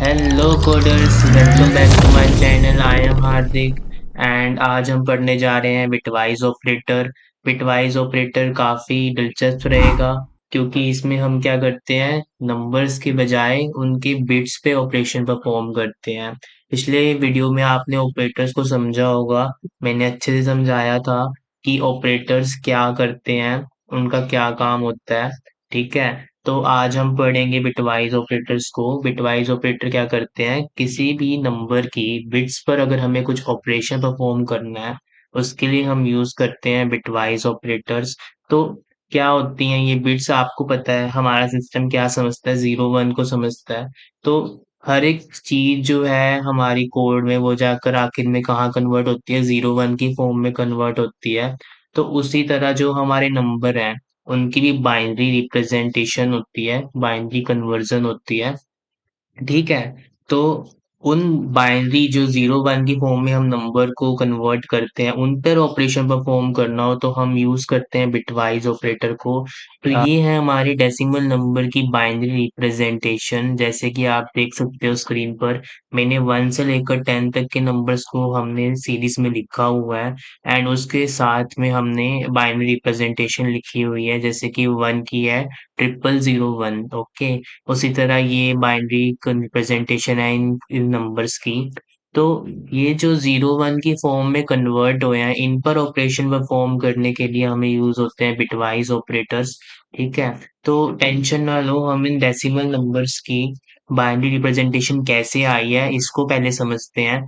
Hello coders, welcome back to my channel. I am Hardik and आज हम पढ़ने जा रहे हैं बिटवाइज ऑपरेटर। बिटवाइज ऑपरेटर काफ़ी दिलचस्प रहेगा क्योंकि इसमें हम क्या करते हैं, नंबर्स के बजाय उनके बिट्स पे ऑपरेशन परफॉर्म करते हैं। पिछले वीडियो में आपने ऑपरेटर्स को समझा होगा, मैंने अच्छे से समझाया था कि ऑपरेटर्स क्या करते हैं, उनका क्या काम होता है। ठीक है, तो आज हम पढ़ेंगे बिटवाइज ऑपरेटर्स को। बिटवाइज ऑपरेटर क्या करते हैं, किसी भी नंबर की बिट्स पर अगर हमें कुछ ऑपरेशन परफॉर्म करना है, उसके लिए हम यूज करते हैं बिटवाइज ऑपरेटर्स। तो क्या होती हैं ये बिट्स, आपको पता है हमारा सिस्टम क्या समझता है, जीरो वन को समझता है। तो हर एक चीज जो है हमारी कोड में, वो जाकर आखिर में कहाँ कन्वर्ट होती है, जीरो वन की फॉर्म में कन्वर्ट होती है। तो उसी तरह जो हमारे नंबर हैं, उनकी भी बाइनरी रिप्रेजेंटेशन होती है, बाइनरी कन्वर्जन होती है। ठीक है, तो उन बाइनरी जो जीरो वन की फॉर्म में हम नंबर को कन्वर्ट करते हैं, उन पर ऑपरेशन परफॉर्म करना हो तो हम यूज करते हैं बिटवाइज ऑपरेटर को। तो ये है हमारी डेसिमल नंबर की बाइनरी रिप्रेजेंटेशन। जैसे कि आप देख सकते हो स्क्रीन पर, मैंने वन से लेकर टेन तक के नंबर्स को हमने सीरीज में लिखा हुआ है एंड उसके साथ में हमने बाइनरी रिप्रेजेंटेशन लिखी हुई है। जैसे कि वन की है 0001। ओके, उसी तरह ये बाइनरी रिप्रेजेंटेशन है इन नंबर्स की। तो ये जो जीरो वन की फॉर्म में कन्वर्ट हुए हैं, इन पर ऑपरेशन परफॉर्म करने के लिए हमें यूज होते हैं बिटवाइज ऑपरेटर्स। ठीक है, तो टेंशन ना लो, हम इन डेसिमल नंबर्स की बाइनरी रिप्रेजेंटेशन कैसे आई है इसको पहले समझते हैं।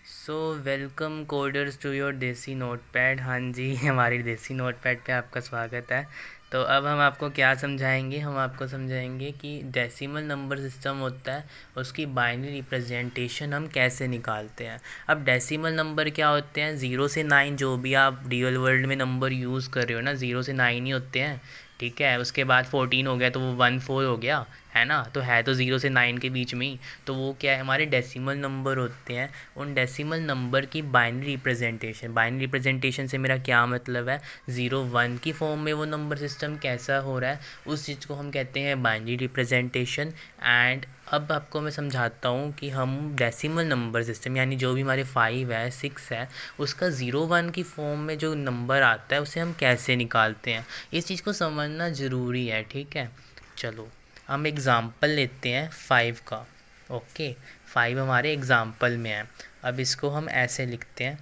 So welcome coders to your Desi Notepad. हाँ जी, हमारी देसी नोटपैड पे आपका स्वागत है। तो अब हम आपको क्या समझाएंगे, हम आपको समझाएंगे कि डेसिमल नंबर सिस्टम होता है, उसकी बाइनरी रिप्रेजेंटेशन हम कैसे निकालते हैं। अब डेसिमल नंबर क्या होते हैं, ज़ीरो से नाइन, जो भी आप रियल वर्ल्ड में नंबर यूज़ कर रहे हो ना, ज़ीरो से नाइन ही होते हैं। ठीक है, उसके बाद 14 हो गया तो वो वन फोर हो गया, है ना। तो है तो ज़ीरो से नाइन के बीच में ही, तो वो क्या है, हमारे डेसिमल नंबर होते हैं। उन डेसिमल नंबर की बाइनरी रिप्रेजेंटेशन, बाइनरी रिप्रेजेंटेशन से मेरा क्या मतलब है, ज़ीरो वन की फॉर्म में वो नंबर सिस्टम कैसा हो रहा है, उस चीज़ को हम कहते हैं बाइनरी रिप्रेजेंटेशन। एंड अब आपको मैं समझाता हूँ कि हम डेसिमल नंबर सिस्टम, यानी जो भी हमारे फाइव है, सिक्स है, उसका ज़ीरो वन की फॉर्म में जो नंबर आता है उसे हम कैसे निकालते हैं। इस चीज़ को समझना ज़रूरी है। ठीक है, चलो हम एग्ज़ाम्पल लेते हैं फाइव का। ओके, फाइव हमारे एग्ज़ाम्पल में है। अब इसको हम ऐसे लिखते हैं,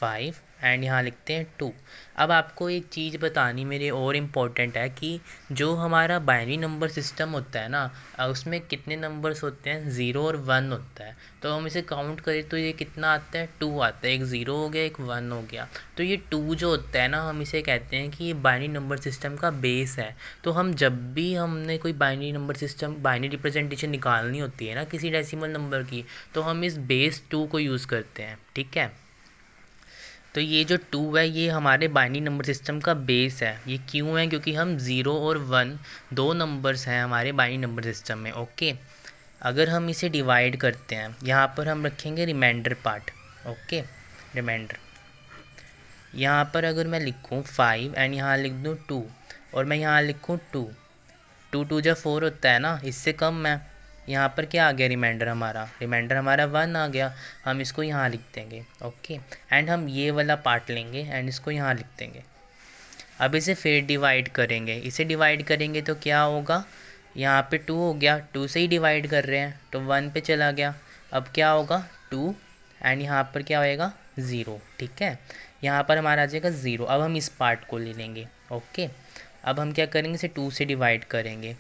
फाइव एंड यहाँ लिखते हैं टू। अब आपको एक चीज़ बतानी मेरे और इम्पोर्टेंट है कि जो हमारा बाइनरी नंबर सिस्टम होता है ना, उसमें कितने नंबर्स होते हैं, ज़ीरो और वन होता है। तो हम इसे काउंट करें तो ये कितना आता है, टू आता है। एक ज़ीरो हो गया, एक वन हो गया। तो ये टू जो होता है ना, हम इसे कहते हैं कि ये बाइनरी नंबर सिस्टम का बेस है। तो हम जब भी हमने कोई binary number system, binary representation निकालनी होती है ना किसी डेसिमल नंबर की, तो हम इस बेस टू को यूज़ करते हैं। ठीक है, तो ये जो टू है ये हमारे बाइनरी नंबर सिस्टम का बेस है। ये क्यों है, क्योंकि हम ज़ीरो और वन दो नंबर्स हैं हमारे बाइनरी नंबर सिस्टम में। ओके, अगर हम इसे डिवाइड करते हैं, यहाँ पर हम रखेंगे रिमाइंडर पार्ट। ओके, रिमाइंडर, यहाँ पर अगर मैं लिखूँ फाइव एंड यहाँ लिख दूँ टू, और मैं यहाँ लिखूँ टू, टू टू जब फोर होता है ना, इससे कम है। यहाँ पर क्या आ गया, रिमाइंडर हमारा, रिमाइंडर हमारा वन आ गया। हम इसको यहाँ लिख देंगे। ओके, एंड हम ये वाला पार्ट लेंगे एंड इसको यहाँ लिख देंगे। अब इसे फिर डिवाइड करेंगे, इसे डिवाइड करेंगे तो क्या होगा, यहाँ पे टू हो गया, टू से ही डिवाइड कर रहे हैं तो वन पे चला गया। अब क्या होगा, टू एंड यहाँ पर क्या होएगा, ज़ीरो। ठीक है, यहाँ पर हमारा आ जाएगा ज़ीरो। अब हम इस पार्ट को ले लेंगे। ओके, अब हम क्या करेंगे, इसे टू से डिवाइड करेंगे।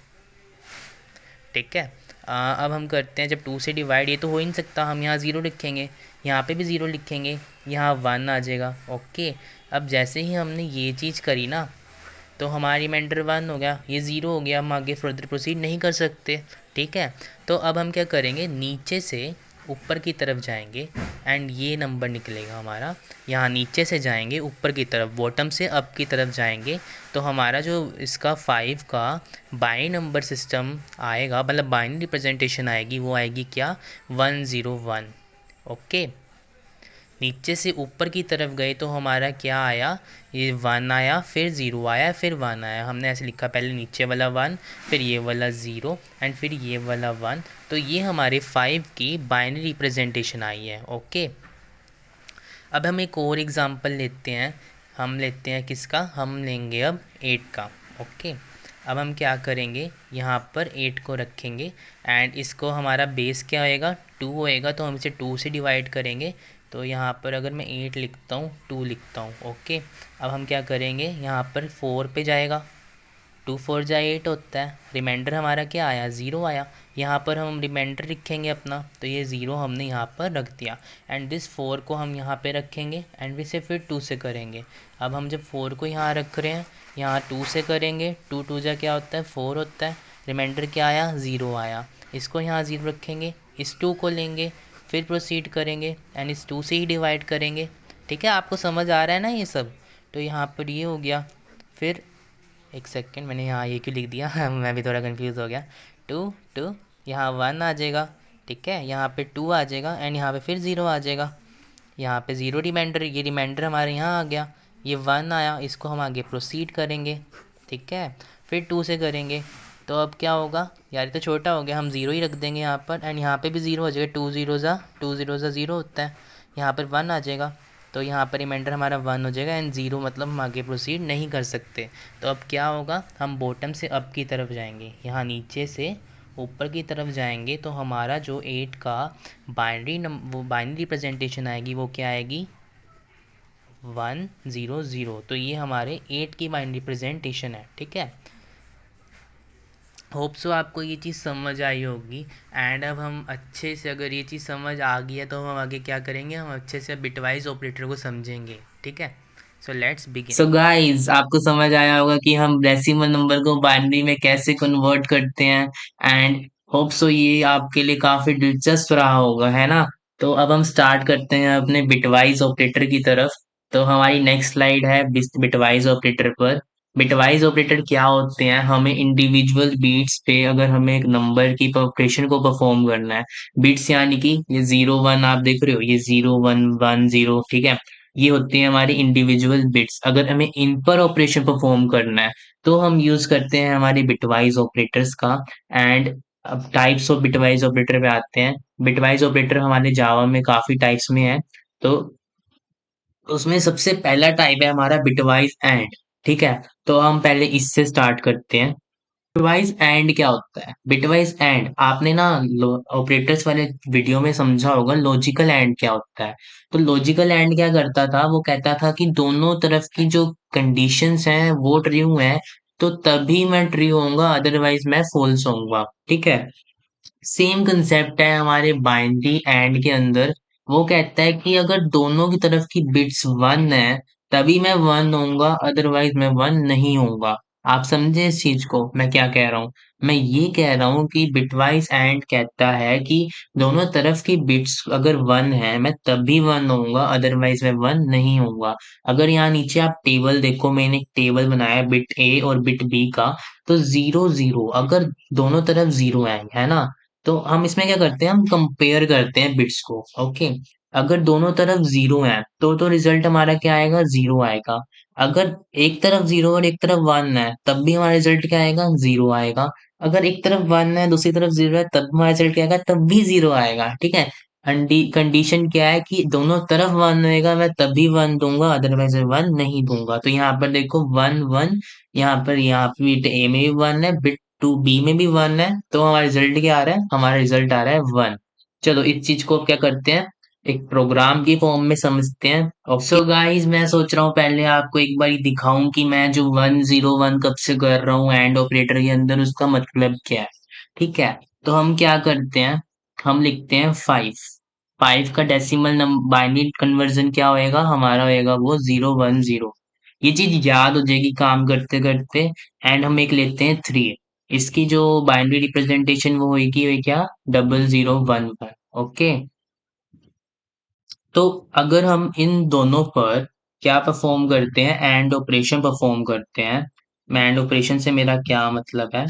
ठीक है, अब हम करते हैं, जब टू से डिवाइड, ये तो हो ही नहीं सकता, हम यहाँ ज़ीरो लिखेंगे, यहाँ पे भी ज़ीरो लिखेंगे, यहाँ वन आ जाएगा। ओके, अब जैसे ही हमने ये चीज़ करी ना, तो हमारा रिमाइंडर वन हो गया, ये ज़ीरो हो गया, हम आगे फर्दर प्रोसीड नहीं कर सकते। ठीक है, तो अब हम क्या करेंगे, नीचे से ऊपर की तरफ जाएंगे एंड ये नंबर निकलेगा हमारा। यहाँ नीचे से जाएंगे ऊपर की तरफ, बॉटम से अप की तरफ जाएंगे, तो हमारा जो इसका फाइव का बाइनरी नंबर सिस्टम आएगा, मतलब बाइनरी रिप्रेजेंटेशन आएगी, वो आएगी क्या, वन ज़ीरो वन। ओके, नीचे से ऊपर की तरफ गए तो हमारा क्या आया, ये 1 आया, फिर 0 आया, फिर 1 आया। हमने ऐसे लिखा, पहले नीचे वाला 1, फिर ये वाला 0 एंड फिर ये वाला 1। तो ये हमारे 5 की बाइनरी रिप्रेजेंटेशन आई है। ओके, अब हम एक और एग्जांपल लेते हैं। हम लेते हैं किसका, हम लेंगे अब 8 का। ओके, अब हम क्या करेंगे, यहाँ पर 8 को रखेंगे एंड इसको हमारा बेस क्या होएगा, 2 होएगा, तो हम इसे 2 से डिवाइड करेंगे। तो यहाँ पर अगर मैं 8 लिखता हूँ, 2 लिखता हूँ। ओके, अब हम क्या करेंगे, यहाँ पर 4 पे जाएगा, 2 4 जा 8 होता है, रिमाइंडर हमारा क्या आया, 0 आया। यहाँ पर हम रिमाइंडर लिखेंगे अपना, तो ये 0 हमने यहाँ पर रख दिया एंड दिस 4 को हम यहाँ पे रखेंगे एंड इसे फिर 2 से करेंगे। अब हम जब 4 को यहाँ रख रहे हैं, यहाँ 2 से करेंगे, 2 2 जा क्या होता है, 4 होता है, रिमाइंडर क्या आया, 0 आया। इसको यहाँ 0 रखेंगे, इस 2 को लेंगे, फिर प्रोसीड करेंगे एंड इस 2 से ही डिवाइड करेंगे। ठीक है, आपको समझ आ रहा है ना ये सब। तो यहाँ पर ये हो गया। फिर एक सेकंड, मैंने यहाँ ये क्यों लिख दिया मैं भी थोड़ा कंफ्यूज हो गया। 2 2, यहाँ 1 आ जाएगा। ठीक है, यहाँ पे 2 आ जाएगा एंड यहाँ पे फिर 0 आ जाएगा। यहाँ पे 0 रिमाइंडर, ये रिमाइंडर हमारे यहाँ आ गया, ये 1 आया, इसको हम आगे प्रोसीड करेंगे। ठीक है, फिर 2 से करेंगे। तो अब क्या होगा यार, ये तो छोटा हो गया, हम 0 ही रख देंगे यहाँ पर एंड यहाँ पे भी 0 हो जाएगा, 2 0 ज़ा 0 होता है। यहाँ पर 1 आ जाएगा, तो यहाँ पर रिमाइंडर हमारा 1 हो जाएगा एंड 0 मतलब हम आगे प्रोसीड नहीं कर सकते। तो अब क्या होगा, हम बॉटम से अप की तरफ जाएंगे, यहाँ नीचे से ऊपर की तरफ जाएंगे, तो हमारा जो 8 का वो बाइनरी रिप्रेजेंटेशन आएगी, वो क्या आएगी, 1 0 0। तो ये हमारे 8 की बाइनरी रिप्रेजेंटेशन है। ठीक है, होप सो आपको ये चीज़ समझ आई होगी। एंड अब हम अच्छे से, अगर ये चीज़ समझ आ गई है तो हम आगे क्या करेंगे, हम अच्छे से बिटवाइज ऑपरेटर को समझेंगे। ठीक है, so let's begin. So guys, आपको समझ आया होगा कि हम डेसिमल नंबर को बाइनरी में कैसे कन्वर्ट करते हैं। एंड होप सो ये आपके लिए काफी दिलचस्प रहा होगा, है ना। तो अब हम स्टार्ट करते हैं अपने बिटवाइज ऑपरेटर की तरफ। तो हमारी नेक्स्ट स्लाइड है बिटवाइज ऑपरेटर पर। बिटवाइज ऑपरेटर क्या होते हैं, हमें इंडिविजुअल बीट्स पे अगर हमें एक नंबर की ऑपरेशन को परफॉर्म करना है। बीट्स यानी कि ये 0 1 आप देख रहे हो, ये 0 1 1 0, ठीक है। ये होते हैं हमारे इंडिविजुअल बिट्स। अगर हमें इन पर ऑपरेशन परफॉर्म करना है तो हम यूज करते हैं हमारे बिटवाइज ऑपरेटर्स का। एंड अब टाइप्स ऑफ बिटवाइज ऑपरेटर पे आते हैं। बिटवाइज ऑपरेटर हमारे जावा में काफी टाइप्स में है। तो उसमें सबसे पहला टाइप है हमारा बिटवाइज एंड। ठीक है, तो हम पहले इससे स्टार्ट करते हैं। बिटवाइज एंड क्या होता है, बिटवाइज एंड आपने ना ऑपरेटर्स वाले वीडियो में समझा होगा। लॉजिकल एंड क्या होता है, तो लॉजिकल एंड क्या करता था, वो कहता था कि दोनों तरफ की जो कंडीशंस हैं वो ट्रू हैं, तो तभी मैं ट्रू होऊंगा, अदरवाइज मैं फॉल्स होऊंगा। ठीक है, सेम कंसेप्ट है हमारे बाइनरी एंड के अंदर। वो कहता है कि अगर दोनों की तरफ की बिट्स 1 है तभी मैं 1 होऊंगा, अदरवाइज मैं 1 नहीं होऊंगा। आप समझे इस चीज को मैं क्या कह रहा हूँ। मैं ये कह रहा हूँ कि बिटवाइज एंड कहता है कि दोनों तरफ की बिट्स अगर 1 है मैं तभी 1 होऊंगा, अदरवाइज मैं 1 नहीं होऊंगा। अगर यहाँ नीचे आप टेबल देखो, मैंने एक टेबल बनाया बिट ए और बिट बी का। तो 0 0 अगर दोनों तरफ 0 है ना, तो हम इसमें क्या करते हैं, हम कंपेयर करते हैं बिट्स को। ओके, अगर दोनों तरफ 0 है तो रिजल्ट हमारा क्या आएगा, 0 आएगा। अगर एक तरफ 0 और एक तरफ 1 है तब भी हमारा रिजल्ट क्या आएगा, 0 आएगा। अगर एक तरफ 1 है दूसरी तरफ 0 है तब हमारा रिजल्ट क्या आएगा, तब भी 0 आएगा। ठीक है, कंडीशन क्या है कि दोनों तरफ 1 रहेगा मैं तभी 1 दूंगा, अदरवाइज मैं 1 नहीं दूंगा। तो यहाँ पर देखो 1 1, यहाँ पे बिट ए में भी 1 है, बिट टू बी में भी 1 है, तो हमारा रिजल्ट क्या आ रहा है, हमारा रिजल्ट आ रहा है 1। चलो इस चीज को अब क्या करते हैं, एक प्रोग्राम की फॉर्म में समझते हैं। ओके, सो गाइस, मैं सोच रहा हूँ पहले आपको एक बार दिखाऊं कि मैं जो 1 0 1 कब से कर रहा हूँ एंड ऑपरेटर के अंदर, उसका मतलब क्या है। ठीक है, तो हम क्या करते हैं, हम लिखते हैं 5। 5 का डेसिमल नंबर बाइनरी कन्वर्जन क्या होएगा, हमारा होएगा वो 0 1 0। ये चीज याद हो जाएगी काम करते करते। एंड हम एक लेते हैं 3। इसकी जो बाइनरी रिप्रेजेंटेशन वो होगी, वो क्या, 0 0 1 1। ओके, तो अगर हम इन दोनों पर क्या परफॉर्म करते हैं, एंड ऑपरेशन परफॉर्म करते हैं। मैं एंड ऑपरेशन से मेरा क्या मतलब है,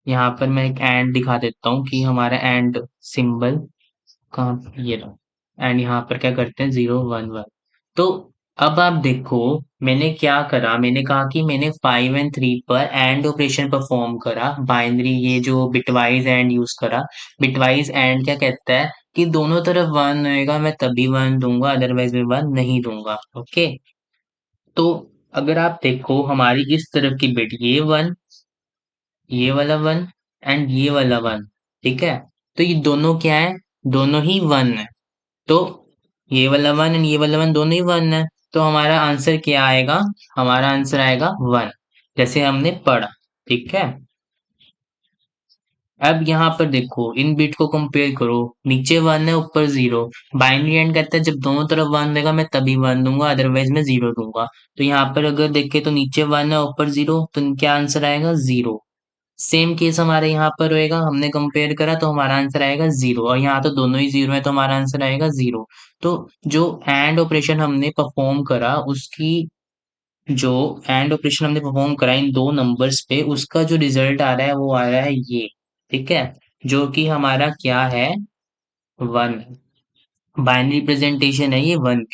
यहाँ पर मैं एक एंड दिखा देता हूँ कि हमारा एंड सिंबल कहाँ ये रहा, एंड यहाँ पर क्या करते हैं 0 1 1। तो अब आप देखो, मैंने क्या करा, मैंने कहा कि मैंने 5 और 3 पर एंड ऑपरेशन परफॉर्म करा, बाइनरी ये जो बिटवाइज एंड यूज करा। बिटवाइज एंड क्या कहता है कि दोनों तरफ वन होएगा, मैं तभी वन दूंगा, अदरवाइज मैं वन नहीं दूंगा। ओके, तो अगर आप देखो हमारी इस तरफ की बिट ये वन, ये वाला वन एंड ये वाला वन, ठीक है, तो ये दोनों क्या है, दोनों ही वन है। तो ये वाला वन एंड ये वाला वन दोनों ही वन है, तो हमारा आंसर क्या आएगा, हमारा आंसर आएगा वन, जैसे हमने पढ़ा। ठीक है, अब यहाँ पर देखो इन बिट को कंपेयर करो, नीचे वन है ऊपर जीरो। बाइनरी एंड कहता है जब दोनों तरफ वन देगा मैं तभी वन दूंगा, अदरवाइज मैं जीरो दूंगा। तो यहाँ पर अगर देखे तो नीचे वन है ऊपर जीरो, तो क्या आंसर आएगा, जीरो। सेम केस हमारे यहाँ पर होएगा, हमने कंपेयर करा तो हमारा आंसर आएगा जीरो, और यहाँ तो दोनों ही जीरो है तो हमारा आंसर आएगा जीरो। तो जो एंड ऑपरेशन हमने परफॉर्म करा उसकी, जो एंड ऑपरेशन हमने परफॉर्म करा इन दो नंबर्स पे, उसका जो रिजल्ट आ रहा है वो आ रहा है ये। ठीक है, जो कि हमारा क्या है, वन। बाइनरी प्रेजेंटेशन है ये वन।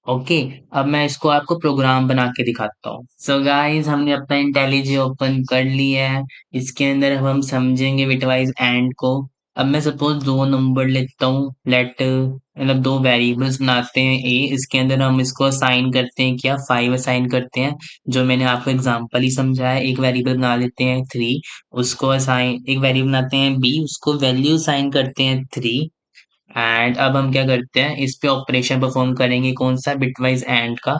ओके, अब मैं इसको आपको प्रोग्राम बना के दिखाता हूँ। सो गाइस, हमने अपना इंटेलिजे ओपन कर लिया है। इसके अंदर अब हम समझेंगे बिटवाइज एंड को। अब मैं सपोज दो नंबर लेता हूँ, लेट मतलब दो वेरिएबल्स बनाते हैं ए, इसके अंदर हम इसको असाइन करते हैं, क्या 5 असाइन करते हैं, जो मैंने आपको एग्जांपल ही समझाया। एक वेरिएबल बना लेते हैं 3, उसको असाइन, एक वेरिएबल बनाते हैं बी, उसको वैल्यू असाइन करते हैं 3। एंड अब हम क्या करते हैं, इस पे ऑपरेशन परफॉर्म करेंगे, कौन सा, बिटवाइज एंड का।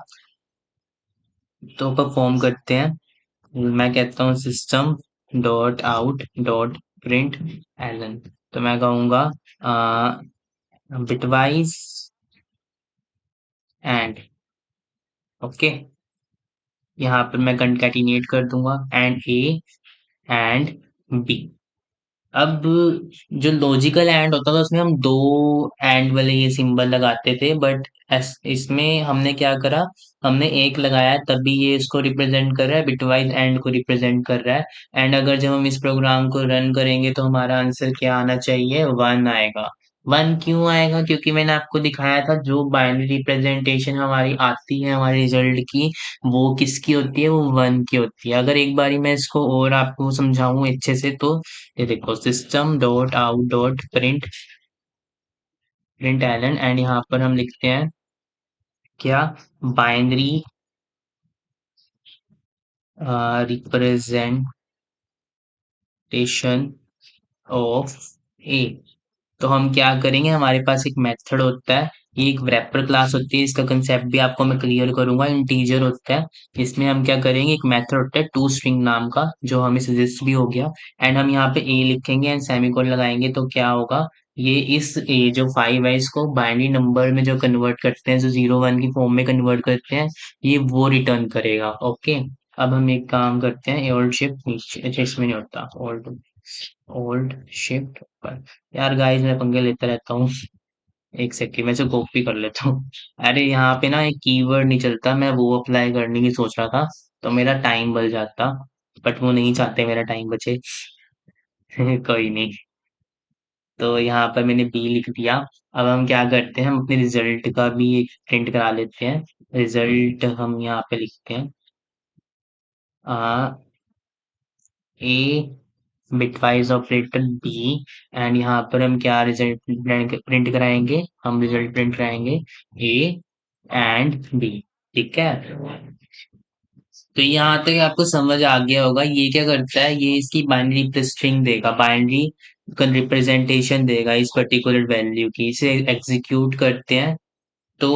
तो परफॉर्म करते हैं, मैं कहता हूँ system dot out dot println. तो मैं कहूँगा बिटवाइज एंड। ओके, यहाँ पर मैं कंकैटिनेट कर दूंगा एंड ए एंड बी। अब जो लॉजिकल एंड होता था उसमें हम दो एंड वाले ये सिंबल लगाते थे, बट इसमें हमने क्या करा, हमने एक लगाया तभी ये इसको रिप्रेजेंट कर रहा है, बिटवाइज एंड को रिप्रेजेंट कर रहा है। एंड अगर जब हम इस प्रोग्राम को रन करेंगे तो हमारा आंसर क्या आना चाहिए, वन आएगा। वन क्यों आएगा, क्योंकि मैंने आपको दिखाया था जो बाइनरी रिप्रेजेंटेशन हमारी आती है हमारे रिजल्ट की, वो किसकी होती है, वो वन की होती है। अगर एक बारी मैं इसको और आपको समझाऊं अच्छे से, तो ये देखो system dot out dot print println, and यहाँ पर हम लिखते हैं क्या, बाइनरी रिप्रेजेंटेशन ऑफ ए। तो हम क्या करेंगे, हमारे पास एक मेथड होता है, ये एक wrapper क्लास होती है, इसका कंसेप्ट भी आपको मैं क्लियर करूंगा। इंटीजर होता है, इसमें हम क्या करेंगे, एक मेथड होता है टू स्ट्रिंग नाम का, जो हमें सजेस्ट भी हो गया। एंड हम यहाँ पे ए लिखेंगे एंड सेमीकोलन लगाएंगे, तो क्या होगा, ये इस ए जो 5 है इसको बाइनरी नंबर में जो कन्वर्ट करते हैं, जो 0 1 की फॉर्म में कन्वर्ट करते हैं, ये वो रिटर्न करेगा। ओके, अब हम एक काम करते हैं, ओल्ड शिफ्ट नीचे, अच्छा इसमें नहीं होता, ओल्ड ओल्ड शिफ्ट पर। यार गाइस मैं पंगे लेता रहता हूँ। एक सेकंड मैं इसे कॉपी कर लेता हूँ। अरे यहाँ पे ना एक कीवर्ड नहीं चलता, मैं वो अप्लाई करने की सोच रहा था, तो मेरा टाइम बच जाता, बट वो नहीं चाहते मेरा टाइम बचे। कोई नहीं, तो यहाँ पर मैंने बी लिख दिया। अब हम क्या करते हैं, हम अपने रिजल्ट का भी एक प्रिंट करा लेते हैं। रिजल्ट हम यहाँ पे लिखते हैं ए बिटवाइज ऑपरेटर बी, एंड यहाँ पर हम क्या रिजल्ट प्रिंट कराएंगे, हम रिजल्ट प्रिंट कराएंगे ए एंड बी। ठीक है, तो यहाँ तक आपको समझ आ गया होगा ये क्या करता है, ये इसकी बाइनरी स्ट्रिंग देगा, बाइनरी रिप्रेजेंटेशन देगा इस पर्टिकुलर वैल्यू की, इसे एग्जीक्यूट करते हैं। तो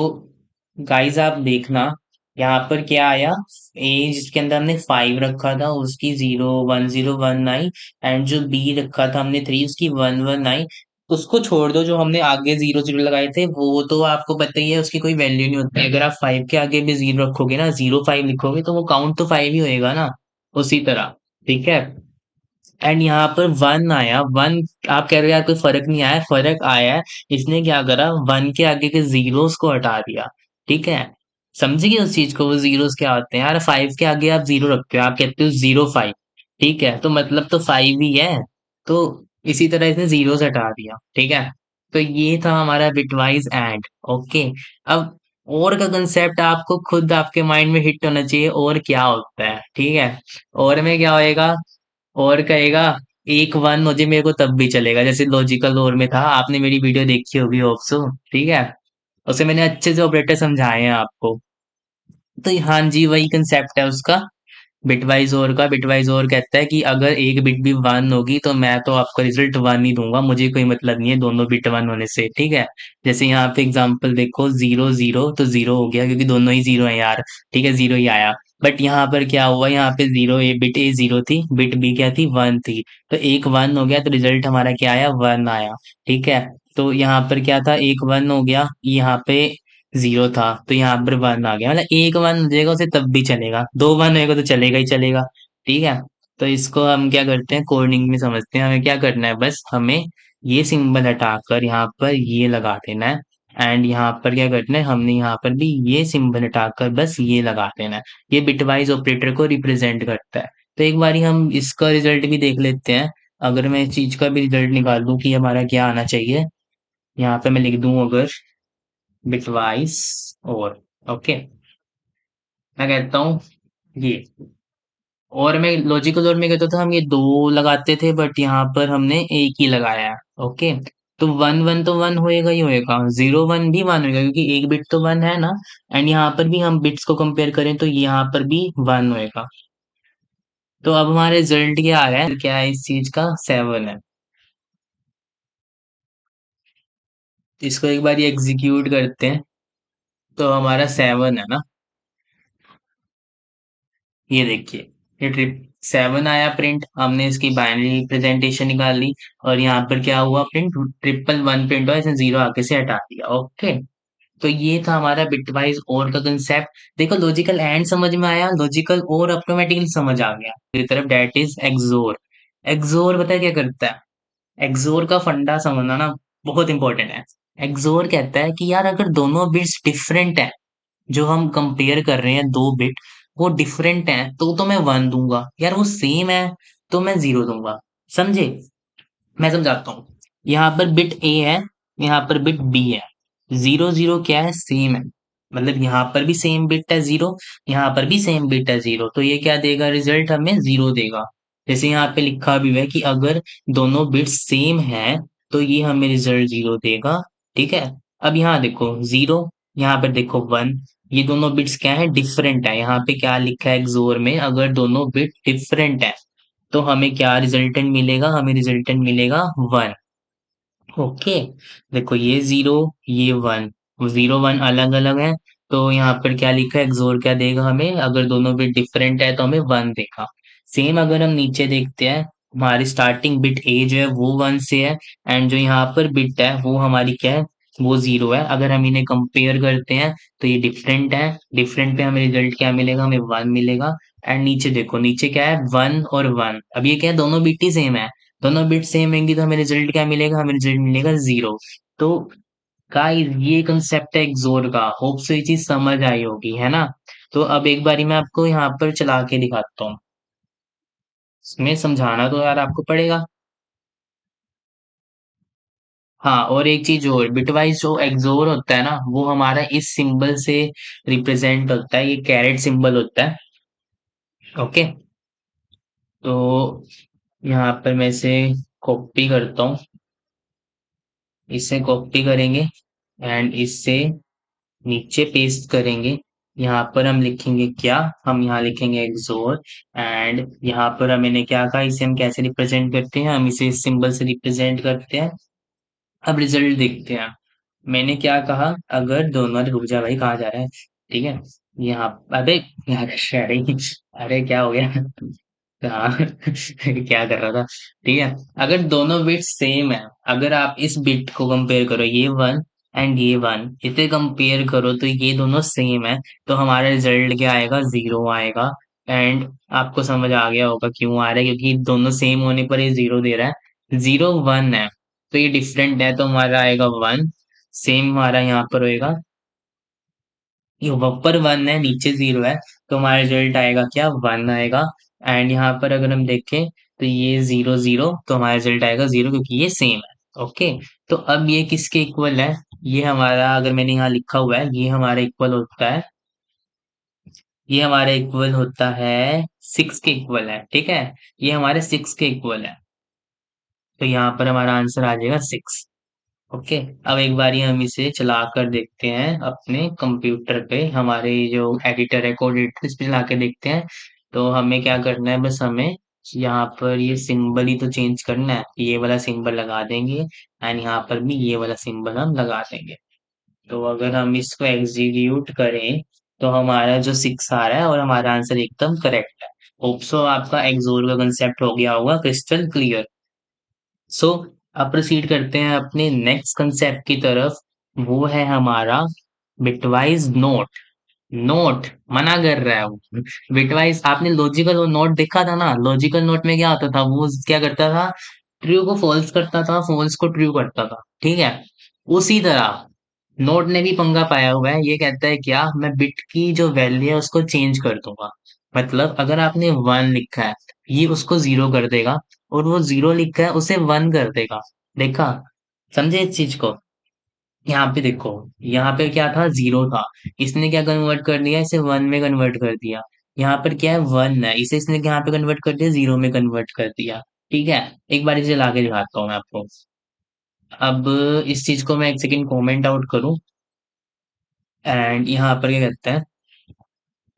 गाइस आप देखना, यहाँ पर क्या आया, ए जिसके अंदर हमने 5 रखा था उसकी 0 1 0 1 आई, एंड जो बी रखा था हमने 3 उसकी 1 1 आई। उसको छोड़ दो, जो हमने आगे 0 0 लगाए थे वो तो आपको पता ही है, उसकी कोई वैल्यू नहीं होती। अगर आप 5 के आगे भी 0 रखोगे ना, 0 5 लिखोगे, तो वो काउंट तो 5 ही होएगा ना, उसी तरह। ठीक है, एंड यहाँ पर वन आया, वन, आप कह रहे हो यार कोई फर्क नहीं आया, फर्क आया है। इसने क्या करा, वन के आगे के जीरोस को हटा दिया। ठीक है, समझिए उस चीज को, वो जीरोस क्या होते हैं यार, 5 के आगे आप 0 रखते हो, आप कहते हो 0 5, ठीक है, तो मतलब तो 5 ही है। तो इसी तरह इसने जीरोस हटा दिया। ठीक है, तो ये था हमारा बिटवाइज एंड। ओके। अब और का कंसेप्ट आपको खुद आपके माइंड में हिट होना चाहिए, और क्या होता है, ठीक है। और में क्या होएगा, और कहेगा एक वन मुझे मेरे को तब भी चलेगा, जैसे लॉजिकल और में था, आपने मेरी वीडियो देखी होगी होप सो, ठीक है। उसे मैंने अच्छे से ऑपरेटर समझाए हैं आपको। तो हाँ जी, वही कंसेप्ट है उसका, बिटवाइज और का। बिटवाइज और कहता है कि अगर एक बिट भी वन होगी तो मैं तो आपको रिजल्ट वन ही दूंगा, मुझे कोई मतलब नहीं है दोनों बिट वन होने से, ठीक है। जैसे यहाँ पे एग्जांपल देखो, जीरो जीरो तो जीरो हो गया क्योंकि दोनों ही जीरो है यार, ठीक है, जीरो ही आया। बट यहाँ पर क्या हुआ, यहाँ पे zero, A bit A zero थी, बिट बी क्या थी, वन थी। तो एक वन हो गया तो रिजल्ट हमारा क्या आया, वन आया, ठीक है। तो यहाँ पर क्या था, एक वन हो गया, यहाँ पे जीरो था तो यहाँ पर वन आ गया, मतलब एक वन हो जाएगा उसे तब भी चलेगा, दो वन होएगा तो चलेगा ही चलेगा, ठीक है। तो इसको हम क्या करते हैं, कोडिंग में समझते हैं, हमें क्या करना है, बस हमें ये सिंबल हटाकर यहाँ पर ये लगा देना है। एंड यहाँ पर क्या करना है, हमने यहाँ पर भी ये सिंबल हटाकर बस ये लगा देना है। ये बिटवाइज ऑपरेटर को रिप्रेजेंट करता है। तो एक बारी हम इसका रिजल्ट भी देख लेते हैं। अगर मैं इस चीज का भी रिजल्ट निकाल दूं कि हमारा क्या आना चाहिए, यहाँ पे मैं लिख दूं अगर बिटवाइज और, ओके, मैं कहता हूँ ये, और में लॉजिकल और में कहता था हम ये दो लगाते थे, बट यहाँ पर हमने एक ही लगाया है, ओके। तो वन वन तो वन होएगा ही होएगा, जीरो वन भी वन होएगा क्योंकि एक बिट तो वन है ना। एंड यहाँ पर भी हम बिट्स को कंपेयर करें तो यहाँ पर भी वन होएगा। तो अब हमारे रिजल्ट क्या आ रहा है, क्या है इस चीज का, सेवन है। इसको एक बार एग्जीक्यूट करते हैं, तो हमारा सेवन है ना, ये देखिए, ये ट्रिप सेवन आया प्रिंट, हमने इसकी बाइनरी रिप्रेजेंटेशन निकाल ली। और यहाँ पर क्या हुआ, प्रिंट ट्रिपल वन प्रिंट हुआ, इसने जीरो आगे से हटा दिया, ओके। तो ये था हमारा बिटवाइज और का कंसेप्ट। देखो लॉजिकल एंड समझ में आया, लॉजिकल और ऑटोमेटिकली समझ आ गया मेरी तरफ, डेट इज एक्सोर। एक्सोर पता है क्या करता है, एक्सोर का फंडा समझना ना बहुत इंपॉर्टेंट है। एक्सोर कहता है कि यार अगर दोनों बिट्स डिफरेंट है, जो हम कंपेयर कर रहे हैं दो बिट, वो डिफरेंट हैं तो मैं वन दूंगा, यार वो सेम है तो मैं जीरो दूंगा, समझे। मैं समझाता हूँ। यहाँ पर बिट ए है, यहाँ पर बिट बी है। जीरो जीरो क्या है, सेम है, मतलब यहाँ पर भी सेम बिट है जीरो, यहाँ पर भी सेम बिट है जीरो, तो ये क्या देगा, रिजल्ट हमें जीरो देगा। जैसे यहाँ पे लिखा भी हुआ है कि अगर दोनों बिट सेम है तो ये हमें रिजल्ट जीरो देगा, ठीक है। अब यहाँ देखो जीरो, यहाँ पर देखो वन, ये दोनों बिट्स क्या है, डिफरेंट है। यहाँ पे क्या लिखा है एक्सोर में, अगर दोनों बिट डिफरेंट है तो हमें क्या रिजल्टेंट मिलेगा, हमें रिजल्टेंट मिलेगा वन, ओके। देखो ये जीरो, ये वन, जीरो वन अलग अलग है, तो यहाँ पर क्या लिखा है, एक्सोर क्या देगा हमें, अगर दोनों बिट डिफरेंट है तो हमें वन देगा। सेम अगर हम नीचे देखते हैं, हमारी स्टार्टिंग बिट ए जो है वो वन से है, एंड जो यहाँ पर बिट है वो हमारी क्या है, वो जीरो है। अगर हम इन्हें कंपेयर करते हैं तो ये डिफरेंट है, डिफरेंट पे हमें रिजल्ट क्या मिलेगा, हमें वन मिलेगा। एंड नीचे देखो, नीचे क्या है, वन और वन, अब ये क्या है, दोनों बिट ही सेम है, दोनों बिट सेम होंगी तो हमें रिजल्ट क्या मिलेगा, हमें रिजल्ट मिलेगा जीरो। तो गाइस ये कंसेप्ट है एक्सोर का, होप सो ये चीज समझ आई होगी, है ना। तो अब एक बारी मैं आपको यहाँ पर चला के दिखाता हूँ, इसमें समझाना तो यार आपको पड़ेगा। हाँ, और एक चीज और, बिटवाइज जो एक्सोर होता है ना वो हमारा इस सिंबल से रिप्रेजेंट होता है, ये कैरेट सिंबल होता है, ओके। तो यहाँ पर मैं इसे कॉपी करता हूँ, इसे कॉपी करेंगे एंड इससे नीचे पेस्ट करेंगे। यहाँ पर हम लिखेंगे क्या, हम यहाँ लिखेंगे एक्सोर। एंड यहाँ पर हम इन्हें क्या कहा, इसे हम कैसे रिप्रेजेंट करते हैं, हम इसे इस सिंबल से रिप्रेजेंट करते हैं। अब रिजल्ट देखते हैं। मैंने क्या कहा, अगर दोनों, अरे रुक जा भाई, कहाँ जा रहा है, ठीक है। यहाँ, अबे यार, अरे क्या हो गया, हाँ क्या कर रहा था, ठीक है। अगर दोनों बिट सेम है, अगर आप इस बिट को कंपेयर करो, ये वन एंड ये वन, इसे कंपेयर करो तो ये दोनों सेम है, तो हमारा रिजल्ट क्या आएगा, जीरो आएगा। एंड आपको समझ आ गया होगा क्यों आ रहा है, क्योंकि दोनों सेम होने पर ये जीरो दे रहा है, जीरो वन है तो ये डिफरेंट है तो हमारा आएगा वन, सेम हमारा यहाँ पर होएगा, ये ऊपर वन है नीचे जीरो है, तो हमारा रिजल्ट आएगा क्या, वन आएगा। एंड यहाँ पर अगर हम देखें तो ये जीरो जीरो, तो हमारा रिजल्ट आएगा जीरो क्योंकि ये सेम है। ओके, तो अब ये किसके इक्वल है? ये हमारा, अगर मैंने यहाँ लिखा हुआ है, ये हमारा इक्वल होता है, ये हमारे इक्वल होता है 6 के इक्वल है, ठीक है? ये हमारे 6 के इक्वल है, तो यहाँ पर हमारा आंसर आ जाएगा 6। ओके, अब एक बारी हम इसे चला कर देखते हैं अपने कंप्यूटर पे, हमारे जो एडिटर है, कोड एडिटर, इस पे चला के देखते हैं। तो हमें क्या करना है, बस हमें यहाँ पर ये सिंबल ही तो चेंज करना है, ये वाला सिंबल लगा देंगे, एंड यहाँ पर भी ये वाला सिंबल हम लगा देंगे। तो अगर हम इसको एग्जीक्यूट करें तो हमारा जो 6 आ रहा है और हमारा आंसर एकदम करेक्ट है। होप सो आपका एक्सोर का कंसेप्ट हो गया होगा क्रिस्टल क्लियर। सो अब प्रोसीड करते हैं अपने नेक्स्ट कंसेप्ट की तरफ, वो है हमारा बिटवाइज नोट। नोट मना कर रहा है वो। बिटवाइज, आपने लॉजिकल नोट देखा था ना? लॉजिकल नोट में क्या होता था, वो क्या करता था, ट्रू को फॉल्स करता था, फॉल्स को ट्रू करता था, ठीक है? उसी तरह नोट ने भी पंगा पाया हुआ है, ये कहता है क्या, मैं बिट की जो वैल्यू है उसको चेंज कर दूंगा। मतलब अगर आपने 1 लिखा है, ये उसको 0 कर देगा, और वो 0 लिखा है उसे 1 कर देगा। देखा? समझे इस चीज को? यहाँ पे देखो, यहाँ पे क्या था, 0 था, इसने क्या कन्वर्ट कर दिया, इसे 1 में कन्वर्ट कर दिया। यहाँ पर क्या है, 1 है, इसे इसने यहाँ पे कन्वर्ट कर दिया, 0 में कन्वर्ट कर दिया। ठीक है, एक बार इसे ला के दिखाता हूँ मैं आपको। अब इस चीज को मैं एक सेकंड कमेंट आउट करूँ, एंड यहाँ पर क्या कहते हैं,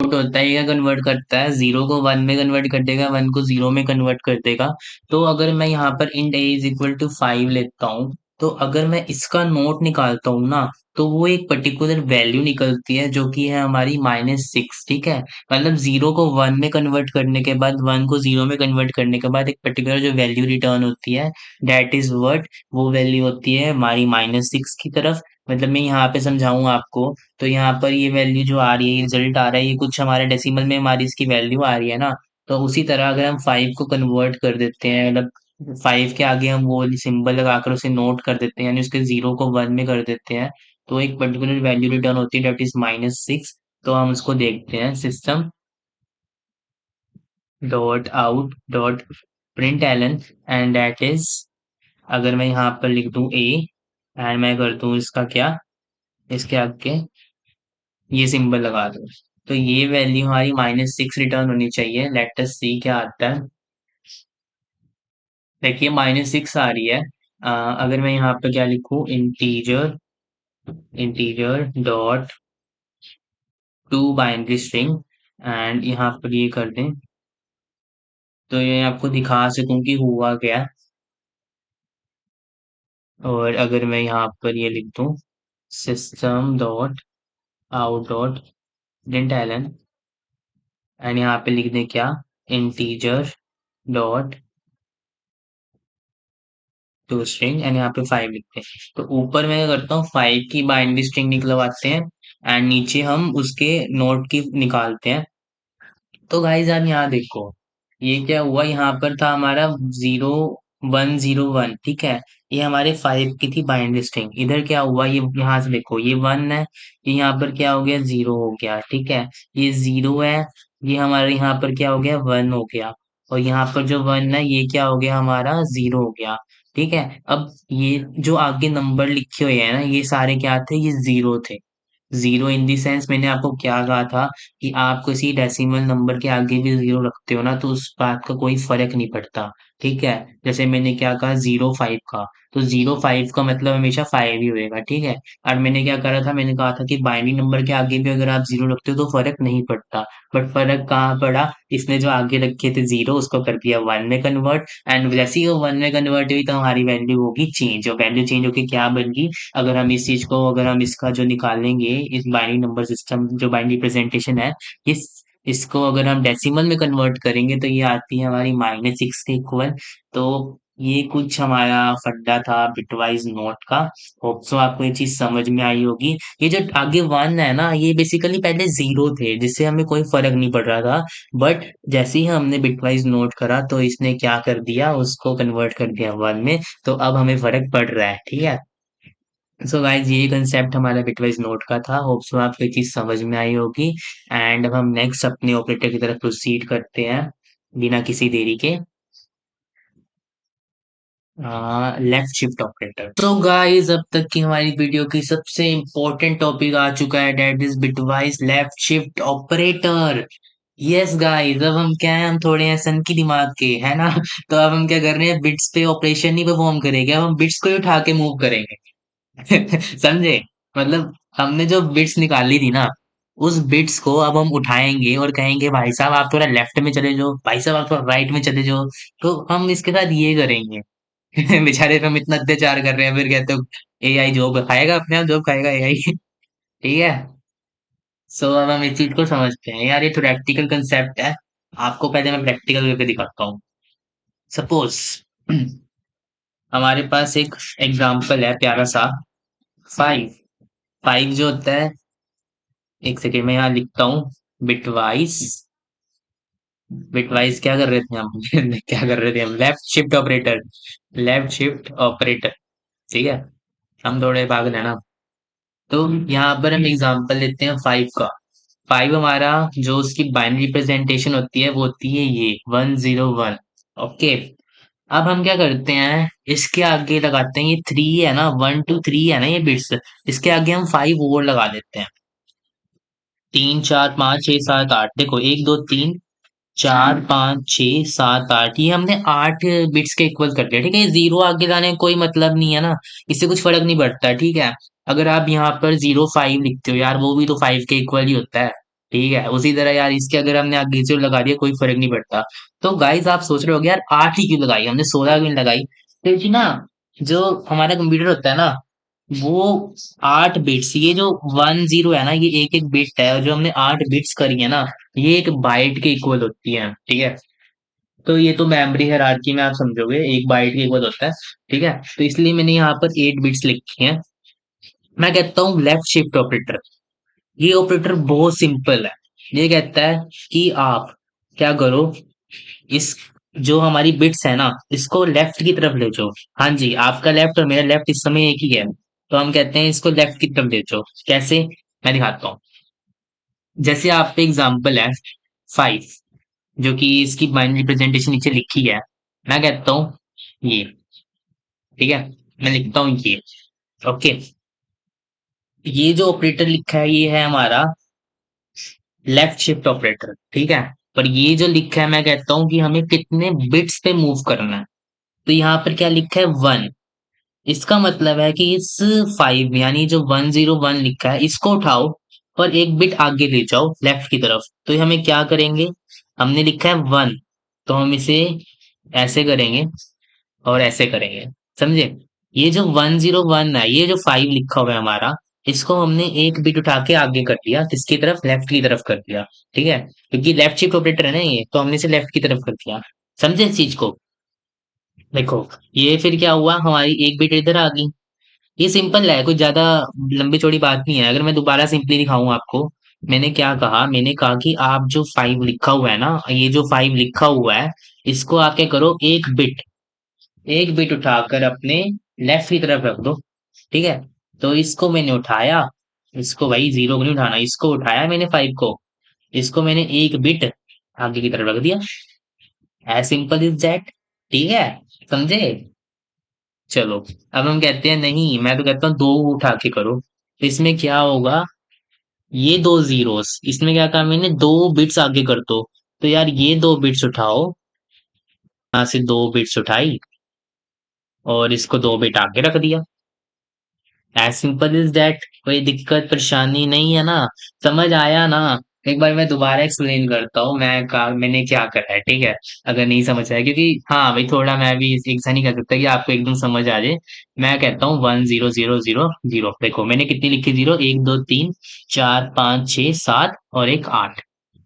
आउट होता है, ये कन्वर्ट करता है, 0 को 1 में कन्वर्ट कर देगा, 1 को 0 में कन्वर्ट कर देगा। तो अगर मैं यहाँ पर int a is equal to 5 लेता हूँ, तो अगर मैं इसका नोट निकालता हूँ ना, तो वो एक पर्टिकुलर वैल्यू निकलती है जो कि है हमारी -6, ठीक है? मतलब 0 को 1 में कन्वर्ट करने के बाद, 1 को 0 में कन्वर्ट करने के बाद एक पर्टिकुलर जो वैल्यू रिटर्न होती है, दैट इज व्हाट, वो वैल्यू होती है हमारी -6 की तरफ। मतलब मैं यहाँ पे समझाऊँ आपको, तो यहाँ पर ये वैल्यू जो आ रही है, रिजल्ट आ रहा है, ये कुछ हमारे डेसिमल में हमारी इसकी वैल्यू आ रही है ना। तो उसी तरह अगर हम 5 को कन्वर्ट कर देते हैं, मतलब 5 के आगे हम वो सिंबल लगाकर उसे नोट कर देते हैं, यानी उसके 0 को 1 में कर देते हैं, तो एक पर्टिकुलर वैल्यू रिटर्न होती है, डेट इज -6। तो हम उसको देखते हैं, system dot out dot println, and that is, अगर मैं यहाँ पर लिख दूं ए, एंड मैं कर दूं इसका क्या, इसके आगे ये सिंबल लगा दो, तो ये वैल्यू हमारी -6 रिटर्न होनी चाहिए। लेट अस सी क्या आता है। देखिए -6 आ रही है। अगर मैं यहाँ पे क्या लिखूँ, integer, integer dot to binary string, and यहाँ पर ये कर दें, तो ये आपको दिखा सकूं कि हुआ क्या। और अगर मैं यहाँ पर ये लिख दूं, system dot out dot println, and यहाँ पे लिख दें क्या, integer dot to string, and यहाँ पे 5 लिखते हैं। तो ऊपर मैं क्या करता हूँ, 5 की बाइनरी स्ट्रिंग निकलवाते हैं, एंड नीचे हम उसके नोट की निकालते हैं। तो गाइज आप यहाँ देखो, ये क्या हुआ, यहाँ पर था हमारा 0 1 0 1, ठीक है? ये हमारे 5 की थी बाइनरी स्ट्रिंग, इधर क्या हुआ, ये यहाँ से देखो, ये 1 है, ये यहाँ पर क्या हो गया, 0 हो गया, ठीक है? ये 0 है, ये हमारे यहाँ पर क्या हो गया, 1 हो गया, और यहाँ पर जो 1 है, ये क्या हो गया, हमारा 0 हो गया, ठीक है? अब ये जो आगे नंबर लिखे हुए हैं ना, ये सारे क्या थे, ये 0 थे। 0 इन दी सेंस, मैंने आपको क्या कहा था कि आप किसी डेसिमल नंबर के आगे भी 0 रखते हो ना, तो उस बात का कोई फ़र्क नहीं पड़ता, ठीक है? जैसे मैंने क्या कहा, 0 5 का, तो 0 5 का मतलब हमेशा 5 ही होएगा, ठीक है? और मैंने क्या करा था, मैंने कहा था कि बाइनरी नंबर के आगे भी अगर आप 0 रखते हो तो फ़र्क नहीं पड़ता। बट फ़र्क कहाँ पड़ा? इसने जो आगे रखे थे 0, उसको कर दिया 1 में कन्वर्ट, एंड जैसे ही वो 1 में कन्वर्ट हुई तो हमारी वैल्यू होगी चेंज, और वैल्यू चेंज होके क्या बन गई, अगर हम इस चीज को, अगर हम इसका जो निकालेंगे, इस बाइनरी नंबर सिस्टम जो बाइनरी प्रेजेंटेशन है, इस इसको अगर हम डेसिमल में कन्वर्ट करेंगे तो ये आती है हमारी -6 के इक्वल। तो ये कुछ हमारा फंडा था बिटवाइज नोट का। होप सो आपको ये चीज समझ में आई होगी। ये जो आगे 1 है ना, ये बेसिकली पहले 0 थे, जिससे हमें कोई फर्क नहीं पड़ रहा था। बट जैसे ही हमने बिटवाइज नोट करा तो इसने क्या कर दिया, उसको कन्वर्ट कर दिया 1 में। तो अब हमें फर्क पड़ रहा है, ठीक है? सो गाइज, ये कंसेप्ट हमारा बिटवाइज नोट का था। होप सो आपको ये चीज समझ में आई होगी, एंड अब हम नेक्स्ट अपने ऑपरेटर की तरफ प्रोसीड करते हैं बिना किसी देरी के। Left shift operator. तो गाइस अब तक की हमारी वीडियो की सबसे इम्पोर्टेंट टॉपिक आ चुका है, that is bitwise left shift operator. Yes guys, अब हम क्या है, हम थोड़े हैं सन की दिमाग के, है ना। तो अब हम क्या कर रहे हैं, बिट्स पे ऑपरेशन नहीं परफॉर्म करेंगे, अब हम बिट्स को ही उठा के मूव करेंगे। समझे? मतलब हमने जो बिट्स निकाली थी ना, उस बिट्स को अब हम उठाएंगे और कहेंगे भाई साहब आप थोड़ा लेफ्ट में चले जाओ, भाई साहब आप थोड़ा राइट में चले जाओ। तो हम इसके साथ ये करेंगे। बेचारे पे हम इतना अत्याचार कर रहे हैं, फिर कहते हो एआई जॉब खाएगा, अपने आप जॉब खाएगा एआई। ठीक है। सो अब हम इस चीज को समझते हैं यार, ये थोरेटिकल कंसेप्ट है। आपको पहले मैं प्रैक्टिकल करके दिखाता हूँ। सपोज हमारे पास एक एग्जाम्पल है प्यारा सा, फाइव। फाइव जो होता है, एक सेकेंड में यहाँ लिखता हूँ, बिटवाइज। बिटवाइज क्या कर रहे थे हम? क्या कर रहे थे हम? Left shift operator. Left shift operator. ठीक है। हम थोड़े पागल है ना। तो यहाँ पर हम एग्जांपल लेते हैं फाइव का। फाइव हमारा जो उसकी बाइनरी रिप्रेजेंटेशन होती है वो होती है ये 101। ओके। अब हम क्या करते हैं, इसके आगे लगाते हैं, ये थ्री है ना, 1 2 3 है ना ये बिट्स, इसके आगे हम फाइव और लगा देते हैं। 3 4 5 6 7 8, देखो 1 2 3 4 5 6 7 8, ये हमने 8 बिट्स के इक्वल कर दिया। ठीक है, ये जीरो आगे लाने का कोई मतलब नहीं है ना, इससे कुछ फर्क नहीं पड़ता। ठीक है। अगर आप यहाँ पर 0 5 लिखते हो यार, वो भी तो फाइव के इक्वल ही होता है। ठीक है, उसी तरह यार इसके अगर हमने आगे 0 लगा दिया कोई फर्क नहीं पड़ता। तो गाइस आप सोच रहे होगे यार 8 ही क्यों लगाई, हमने 16 क्यों नहीं लगाई? क्योंकि ना, जो हमारा कंप्यूटर होता है ना, वो 8 बिट्स, ये जो 10 है ना, ये एक एक बिट है, और जो हमने 8 बिट्स करी है ना, ये एक बाइट के इक्वल होती है। ठीक है। तो ये तो मेमोरी हायरार्की में आप समझोगे, एक बाइट के इक्वल होता है। ठीक है, तो इसलिए मैंने यहाँ पर 8 बिट्स लिखी हैं। मैं कहता हूँ लेफ्ट शिफ्ट ऑपरेटर। ये ऑपरेटर बहुत सिंपल है। ये कहता है कि आप क्या करो, इस जो हमारी बिट्स है ना, इसको लेफ्ट की तरफ ले जाओ। हाँ जी, आपका लेफ्ट और मेरा लेफ्ट इस समय एक ही है, तो हम कहते हैं इसको लेफ्ट की तरफ ले जाओ। कैसे? मैं दिखाता हूँ। जैसे आप पे एग्जांपल है फाइव, जो कि इसकी बाइनरी रिप्रेजेंटेशन नीचे लिखी है। मैं कहता हूँ ये। ठीक है, मैं लिखता हूँ ये। ओके। ये जो ऑपरेटर लिखा है ये है हमारा लेफ्ट शिफ्ट ऑपरेटर। ठीक है। पर ये जो लिखा है, मैं कहता हूँ कि हमें कितने बिट्स पे मूव करना है। तो यहाँ पर क्या लिखा है, 1। इसका मतलब है कि इस फाइव यानी जो 101 लिखा है, इसको उठाओ और एक बिट आगे ले जाओ लेफ्ट की तरफ। तो ये हमें क्या करेंगे, हमने लिखा है 1, तो हम इसे ऐसे करेंगे और ऐसे करेंगे। समझे? ये जो 101 है, ये जो फाइव लिखा हुआ है हमारा, इसको हमने एक बिट उठा के आगे कर दिया, किसकी तरफ? लेफ्ट की तरफ कर दिया। ठीक है, क्योंकि लेफ्ट शिफ्ट ऑपरेटर है ना ये, तो हमने इसे लेफ्ट की तरफ कर दिया। समझे इस चीज को? देखो, ये फिर क्या हुआ, हमारी एक बिट इधर आ गई। ये सिंपल है, कुछ ज्यादा लंबी चौड़ी बात नहीं है। अगर मैं दोबारा सिंपली दिखाऊं आपको, मैंने क्या कहा, मैंने कहा कि आप जो फाइव लिखा हुआ है ना, ये जो फाइव लिखा हुआ है, इसको आप क्या करो, एक बिट उठाकर अपने लेफ्ट की तरफ रख दो। ठीक है। तो इसको मैंने उठाया, इसको भाई जीरो को नहीं उठाना, इसको उठाया मैंने फाइव को, इसको मैंने एक बिट आगे की तरफ रख दिया। As simple is that. ठीक है, समझे? चलो, अब हम कहते हैं नहीं, मैं तो कहता हूँ दो उठा के करो। तो इसमें क्या होगा, ये दो जीरोस, इसमें क्या कहा मैंने, दो बिट्स आगे कर दो। तो यार ये दो बिट्स उठाओ, यहाँ से दो बिट्स उठाई और इसको दो बिट आगे रख दिया। As simple is that. कोई दिक्कत परेशानी नहीं है ना? समझ आया ना? एक बार मैं दोबारा एक्सप्लेन करता हूँ, मैंने क्या करा है। ठीक है, अगर नहीं समझ आया, क्योंकि हाँ भाई थोड़ा मैं भी ऐसा नहीं कर सकता कि आपको एकदम समझ आ जाए। मैं कहता हूँ 1 0 0 0 0। देखो मैंने कितनी लिखी, जीरो, 1 2 3 4 5 6 7 और एक 8।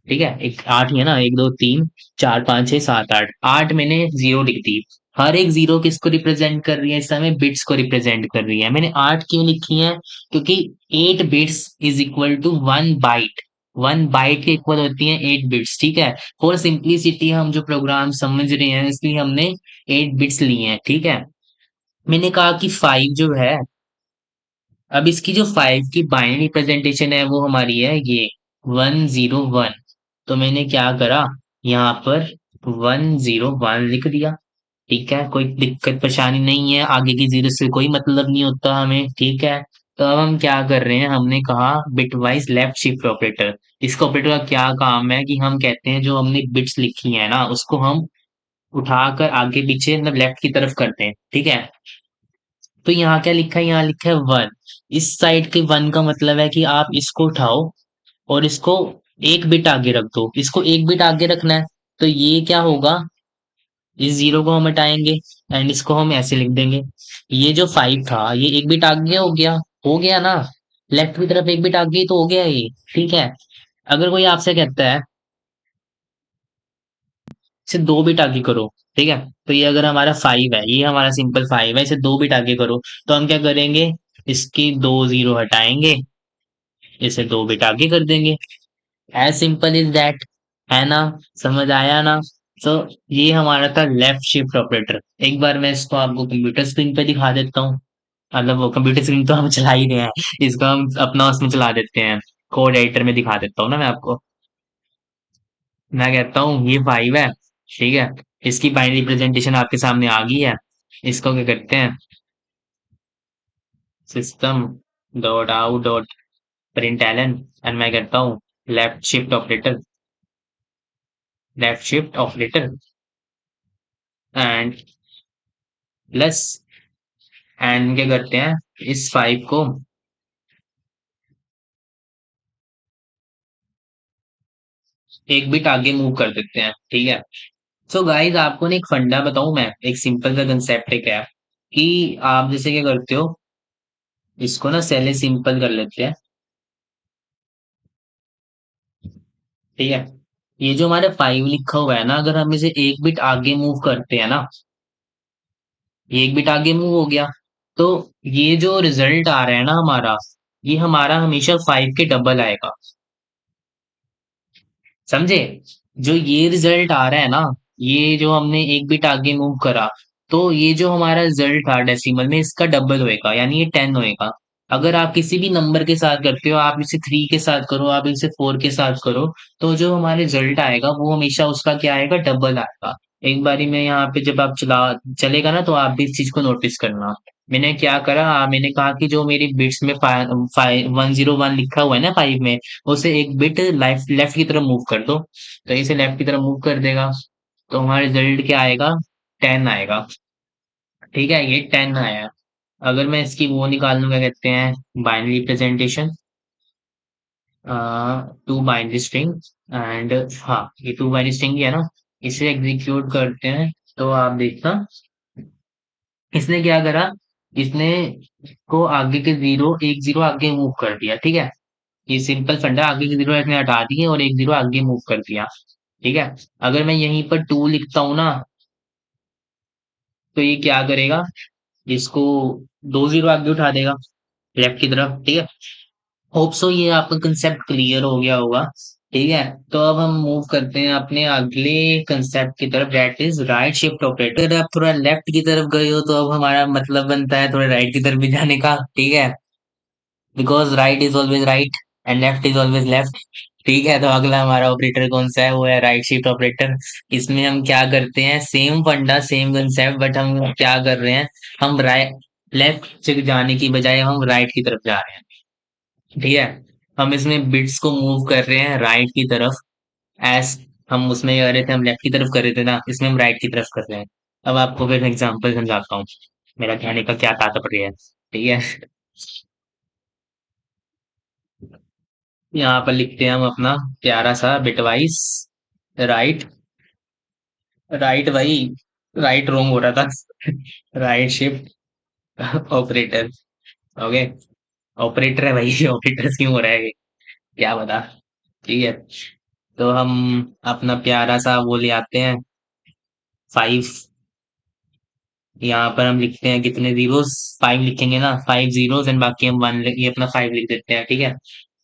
ठीक है, एक 8 ही है ना, 1 2 3 4 5 6 7 8, 8 मैंने जीरो लिख दी। हर एक जीरो किसको रिप्रेजेंट कर रही है, इस समय बिट्स को रिप्रेजेंट कर रही है। मैंने 8 क्यों लिखी है? क्योंकि 8 bits is equal to 1 byte. 1 byte के इक्वल होती है 8 बिट्स। ठीक है, फॉर सिंप्लिसिटी हम जो प्रोग्राम समझ रहे हैं, इसलिए हमने 8 बिट्स लिए हैं। ठीक है। मैंने कहा कि फाइव जो है, अब इसकी जो फाइव की बाइनरी रिप्रेजेंटेशन है वो हमारी है ये 101। तो मैंने क्या करा, यहाँ पर 101 लिख दिया। ठीक है, कोई दिक्कत परेशानी नहीं है, आगे की जीरो से कोई मतलब नहीं होता हमें, ठीक है। तो अब हम क्या कर रहे हैं, हमने कहा बिटवाइज लेफ्ट शिफ्ट ऑपरेटर। इस ऑपरेटर का क्या काम है कि हम कहते हैं जो हमने बिट्स लिखी है ना उसको हम उठाकर आगे पीछे मतलब लेफ्ट की तरफ करते हैं, ठीक है। तो यहाँ क्या लिखा है, यहाँ लिखा है वन। इस साइड के वन का मतलब है कि आप इसको उठाओ और इसको एक बिट आगे रख दो, इसको एक बिट आगे रखना है। तो ये क्या होगा, इस जीरो को हम हटाएंगे एंड इसको हम ऐसे लिख देंगे। ये जो फाइव था ये एक बिट आगे हो गया, हो गया ना। लेफ्ट की तरफ एक बिट आगे तो हो गया ये, ठीक है। अगर कोई आपसे कहता है इसे दो बिट आगे करो, ठीक है। तो ये अगर हमारा फाइव है, ये हमारा सिंपल फाइव है, इसे दो बिट आगे करो। तो हम क्या करेंगे, इसकी दो जीरो हटाएंगे, इसे दो बिट आगे कर देंगे। एज सिंपल इज दैट, है ना। समझ आया ना। तो ये हमारा था लेफ्ट शिफ्ट ऑपरेटर। एक बार मैं इसको आपको कंप्यूटर स्क्रीन पे दिखा देता हूँ। मतलब वो कंप्यूटर स्क्रीन तो हम चला ही रहे हैं, इसको हम अपना उसमें चला देते हैं। कोड एडिटर में दिखा देता हूँ ना मैं आपको। मैं कहता हूँ ये फाइव है, ठीक है। इसकी बाइनरी रिप्रेजेंटेशन आपके सामने आ गई है। इसको क्या करते हैं, system dot out dot println, and मैं कहता हूँ left shift operator, left shift operator and plus, and क्या करते हैं, इस फाइव को एक बिट आगे मूव कर देते हैं, ठीक है। सो गाइस आपको ना एक फंडा बताऊं मैं, एक सिंपल सा कंसेप्ट है क्या, कि आप जैसे क्या करते हो, इसको ना पहले सिंपल कर लेते हैं, ठीक है। ये जो हमारे फाइव लिखा हुआ है ना, अगर हम इसे एक बिट आगे मूव करते हैं ना, ये एक बिट आगे मूव हो गया। तो ये जो रिजल्ट आ रहा है ना हमारा, ये हमारा हमेशा फाइव के डबल आएगा, समझे। जो ये रिजल्ट आ रहा है ना, ये जो हमने एक बिट आगे मूव करा, तो ये जो हमारा रिजल्ट था डेसिमल में इसका डबल होएगा, यानी ये 10 होएगा। अगर आप किसी भी नंबर के साथ करते हो, आप इसे थ्री के साथ करो, आप इसे फोर के साथ करो, तो जो हमारा रिजल्ट आएगा वो हमेशा उसका क्या आएगा, डबल आएगा। एक बारी में यहाँ पे जब आप चलेगा ना, तो आप भी इस चीज को नोटिस करना। मैंने क्या करा, मैंने कहा कि जो मेरी बिट्स में फाइव फाइव 101 लिखा हुआ है ना फाइव में, उसे एक बिट लेफ्ट लेफ्ट की तरफ मूव कर दो। तो इसे लेफ्ट की तरफ मूव कर देगा, तो हमारा रिजल्ट क्या आएगा, 10 आएगा, ठीक है। ये 10 आया। अगर मैं इसकी वो निकाल लूँ, क्या कहते हैं, binary representation, to binary string and, हाँ ये टू बाइनरी स्ट्रिंग ही है ना। इसे एग्जीक्यूट करते हैं, तो आप देखना इसने क्या करा, इसने को आगे के जीरो एक जीरो आगे मूव कर दिया, ठीक है। ये सिंपल फंडा, आगे के जीरो इसने हटा दिए और एक जीरो आगे मूव कर दिया, ठीक है। अगर मैं यहीं पर टू लिखता हूँ ना, तो ये क्या करेगा, इसको दो जीरो आगे उठा देगा लेफ्ट की तरफ, ठीक है। होप सो ये आपका कंसेप्ट क्लियर हो गया होगा, ठीक है। तो अब हम मूव करते हैं अपने अगले कंसेप्ट की तरफ, that is right shift operator. अगर आप थोड़ा लेफ्ट की तरफ गए हो तो अब हमारा मतलब बनता है थोड़ा राइट की तरफ भी जाने का, ठीक है। Because right is always right and left is always left, ठीक है। तो अगला हमारा ऑपरेटर कौन सा है, वो है राइट शिफ्ट ऑपरेटर। इसमें हम क्या करते हैं, सेम फंडा सेम कंसेप्ट, बट हम क्या कर रहे हैं, हम राइट लेफ्ट से जाने की बजाय हम राइट की तरफ जा रहे हैं, ठीक है। हम इसमें बिट्स को मूव कर रहे हैं राइट की तरफ, एस हम उसमें कर रहे थे, हम लेफ्ट की तरफ कर रहे थे ना, इसमें हम राइट की तरफ कर रहे हैं। अब आपको फिर एग्जांपल समझाता हूँ मेरा कहने का क्या तात्पर्य है, ठीक है। यहाँ पर लिखते हैं हम अपना प्यारा सा बिटवाइज राइट, राइट भाई, राइट रोंग हो रहा था, right shift operator, okay. Operator है भाई, ऑपरेटर क्यों हो रहा है ये, क्या बता, ठीक है। तो हम अपना प्यारा सा वो ले आते हैं, फाइव। यहाँ पर हम लिखते हैं कितने जीरोस, फाइव लिखेंगे ना, फाइव जीरोस एंड बाकी हम वन, ये अपना फाइव लिख देते हैं, ठीक है।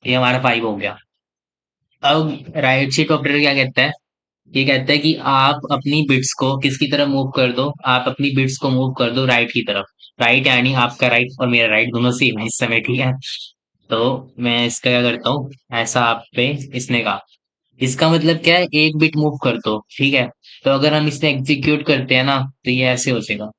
ये हमारा फाइव हो गया। अब राइट शिफ्ट ऑपरेटर क्या कहता है, ये कहता है कि आप अपनी बिट्स को किसकी तरफ मूव कर दो, आप अपनी बिट्स को मूव कर दो राइट की तरफ। राइट यानी आपका राइट और मेरा राइट दोनों सेम है इस समय, ठीक है। तो मैं इसका क्या करता हूँ, ऐसा आप पे इसने कहा, इसका मतलब क्या है, एक बिट मूव कर दो, ठीक है। तो अगर हम इसे एग्जीक्यूट करते हैं ना, तो ये ऐसे हो जाएगा।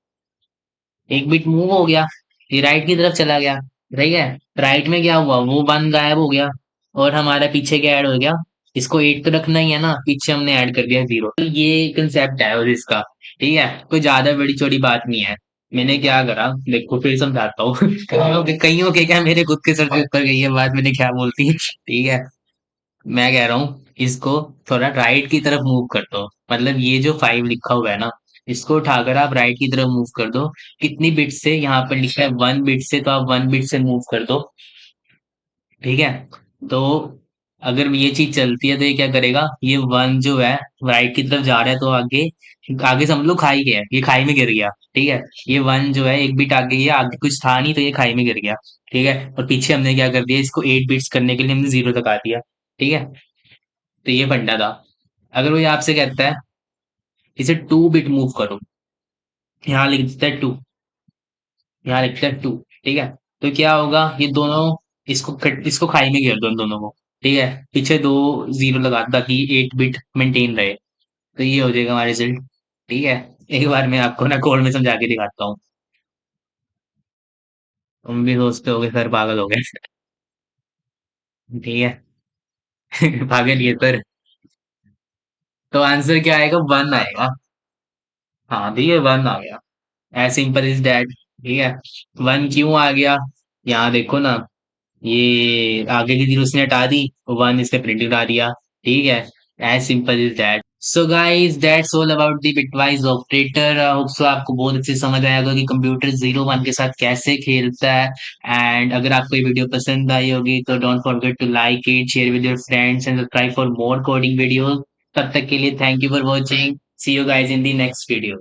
एक बिट मूव हो गया, ये राइट की तरफ चला गया। ठीक है, राइट में क्या हुआ, वो वन गायब हो गया। और हमारा पीछे क्या ऐड हो गया, इसको एट तो रखना ही है ना, पीछे हमने ऐड कर दिया जीरो। तो ये कंसेप्ट है और इसका। ठीक है, कोई ज्यादा बड़ी चौड़ी बात नहीं है। मैंने क्या करा, देखो फिर समझाता हूँ। कईयों के क्या मेरे खुद के सर से ऊपर गई है बात, मैंने क्या बोलती। ठीक है, मैं कह रहा हूँ इसको थोड़ा राइट की तरफ मूव कर दो। मतलब ये जो फाइव लिखा हुआ है ना, इसको उठाकर आप राइट की तरफ मूव कर दो। कितनी बिट से, यहाँ पर लिखा है वन बिट से, तो आप वन बिट से मूव कर दो। ठीक है, तो अगर ये चीज चलती है तो ये क्या करेगा, ये वन जो है राइट की तरफ जा रहा है, तो आगे आगे समझ लो खाई गया, ये खाई में गिर गया। ठीक है, ये वन जो है एक बिट आगे, ये आगे कुछ था नहीं तो ये खाई में गिर गया। ठीक है, और पीछे हमने क्या कर दिया, इसको एट बिट्स करने के लिए हमने जीरो लगा दिया। ठीक है, तो ये फंडा था। अगर वो ये आपसे कहता है इसे टू बिट मूव करो, यहाँ लिख देता है टू, यहाँ लिखता है टू। ठीक है, तो क्या होगा, ये दोनों इसको खाई में घेर दो इन दोनों को। ठीक है, पीछे दो जीरो लगा दो ताकि एट बिट मेंटेन रहे। तो ये हो जाएगा हमारा रिजल्ट। ठीक है, एक बार मैं आपको ना कोड में समझा के दिखाता हूँ। तुम भी सोचते होगे सर पागल हो गए। ठीक है। पागल ये सर। तो आंसर क्या आएगा, वन आएगा। हाँ ठीक है, वन आ गया। As simple is that. ठीक है, वन क्यों आ गया, यहाँ देखो ना, ये आगे की जीरो उसने हटा दी, वन इसने प्रिंट करा दिया। ठीक है, as simple is that. So guys that's all about the bitwise operator. Hope so आपको बहुत अच्छे से समझ आया होगा कि कंप्यूटर जीरो वन के साथ कैसे खेलता है। एंड अगर आपको ये वीडियो पसंद आई होगी तो don't forget to like it, share with your friends and subscribe for more coding videos. तब तक के लिए thank you for watching. See you guys in the next video.